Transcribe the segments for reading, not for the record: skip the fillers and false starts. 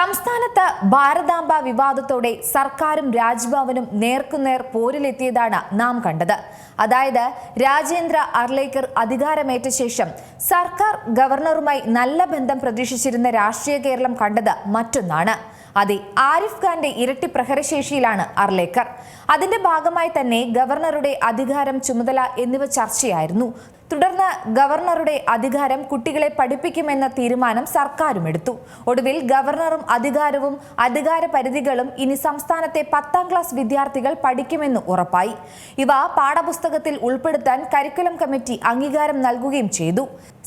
സംസ്ഥാനത്ത് ഭാരതാംബ വിവാദത്തോടെ സർക്കാരും രാജ്ഭവനും നേർക്കുനേർ പോരിലെത്തിയതാണ് നാം കണ്ടത്. അതായത് രാജേന്ദ്ര അർലേക്കർ അധികാരമേറ്റ ശേഷം സർക്കാർ ഗവർണറുമായി നല്ല ബന്ധം പ്രതീക്ഷിച്ചിരുന്ന രാഷ്ട്രീയ കേരളം കണ്ടത് മറ്റൊന്നാണ്. അതെ, ആരിഫ് ഖാന്റെ ഇരട്ടി പ്രഹരശേഷിയിലാണ് അർലേക്കർ. അതിന്റെ ഭാഗമായി തന്നെ ഗവർണറുടെ അധികാരം, ചുമതല എന്നിവ ചർച്ചയായിരുന്നു. തുടർന്ന് ഗവർണറുടെ അധികാരം കുട്ടികളെ പഠിപ്പിക്കുമെന്ന തീരുമാനം സർക്കാരും എടുത്തു. ഒടുവിൽ ഗവർണറും അധികാരവും അധികാര പരിധികളും ഇനി സംസ്ഥാനത്തെ 10ാം ക്ലാസ് വിദ്യാർത്ഥികൾ പഠിക്കുമെന്ന് ഉറപ്പായി. ഇവ പാഠപുസ്തകത്തിൽ ഉൾപ്പെടുത്താൻ കരിക്കുലം കമ്മിറ്റി അംഗീകാരം നൽകുകയും ചെയ്തു.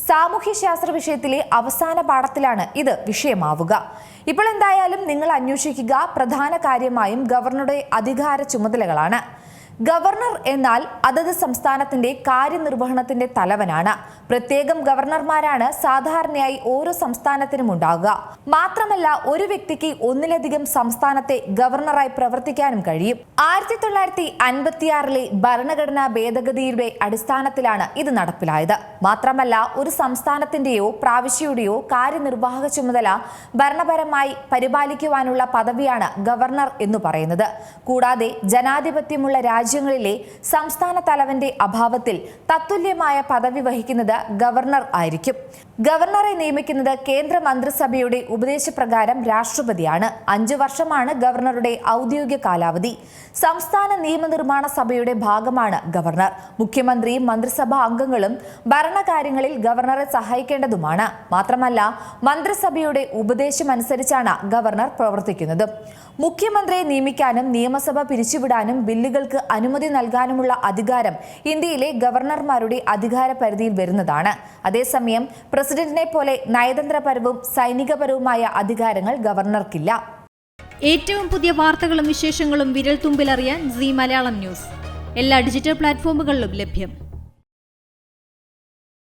സാമൂഹ്യശാസ്ത്ര വിഷയത്തിലെ അവസാന പാഠത്തിലാണ് ഇത് വിഷയമാവുക. ഇപ്പോൾ എന്തായാലും നിങ്ങൾ അന്വേഷിക്കുക പ്രധാന കാര്യമായും ഗവർണറുടെ അധികാര ചുമതലകളാണ്. ഗവർണർ എന്നാൽ അതത് സംസ്ഥാനത്തിന്റെ കാര്യനിർവഹണത്തിന്റെ തലവനാണ്. പ്രത്യേകം ഗവർണർമാരാണ് സാധാരണയായി ഓരോ സംസ്ഥാനത്തിനും ഉണ്ടാകുക. മാത്രമല്ല, ഒരു വ്യക്തിക്ക് ഒന്നിലധികം സംസ്ഥാനത്തെ ഗവർണറായി പ്രവർത്തിക്കാനും കഴിയും. 1956 ഭരണഘടനാ ഭേദഗതിയുടെ അടിസ്ഥാനത്തിലാണ് ഇത് നടപ്പിലായത്. മാത്രമല്ല, ഒരു സംസ്ഥാനത്തിന്റെയോ പ്രാവശ്യയുടെയോ കാര്യനിർവാഹക ചുമതല ഭരണപരമായി പരിപാലിക്കുവാനുള്ള പദവിയാണ് ഗവർണർ എന്ന് പറയുന്നത്. കൂടാതെ ജനാധിപത്യമുള്ള രാജ്യങ്ങളിലെ സംസ്ഥാന തലവന്റെ അഭാവത്തിൽ തത്തുല്യമായ പദവി വഹിക്കുന്നത് ഗവർണർ ആയിരിക്കും. ഗവർണറെ നിയമിക്കുന്നത് കേന്ദ്ര മന്ത്രിസഭയുടെ ഉപദേശപ്രകാരം രാഷ്ട്രപതിയാണ്. 5 വർഷമാണ് ഗവർണറുടെ ഔദ്യോഗിക കാലാവധി. സംസ്ഥാന നിയമനിർമ്മാണ സഭയുടെ ഭാഗമാണ് ഗവർണർ. മുഖ്യമന്ത്രിയും മന്ത്രിസഭാ അംഗങ്ങളും ഭരണകാര്യങ്ങളിൽ ഗവർണറെ സഹായിക്കേണ്ടതുമാണ്. മാത്രമല്ല, മന്ത്രിസഭയുടെ ഉപദേശമനുസരിച്ചാണ് ഗവർണർ പ്രവർത്തിക്കുന്നത്. മുഖ്യമന്ത്രിയെ നിയമിക്കാനും നിയമസഭ പിരിച്ചുവിടാനും ബില്ലുകൾക്ക് അനുമതി നൽകാനുമുള്ള അധികാരം ഇന്ത്യയിലെ ഗവർണർമാരുടെ അധികാര പരിധിയിൽ വരുന്നതാണ്. അതേസമയം പ്രസിഡന്റിനെ പോലെ നയതന്ത്രപരവും സൈനികപരവുമായ അധികാരങ്ങൾ ഗവർണർക്കില്ല. ഏറ്റവും പുതിയ വാർത്തകളും വിശേഷങ്ങളും വിരൽ തുമ്പിലറിയാൻ സീ മലയാളം ന്യൂസ് എല്ലാ ഡിജിറ്റൽ പ്ലാറ്റ്ഫോമുകളിലും ലഭ്യം.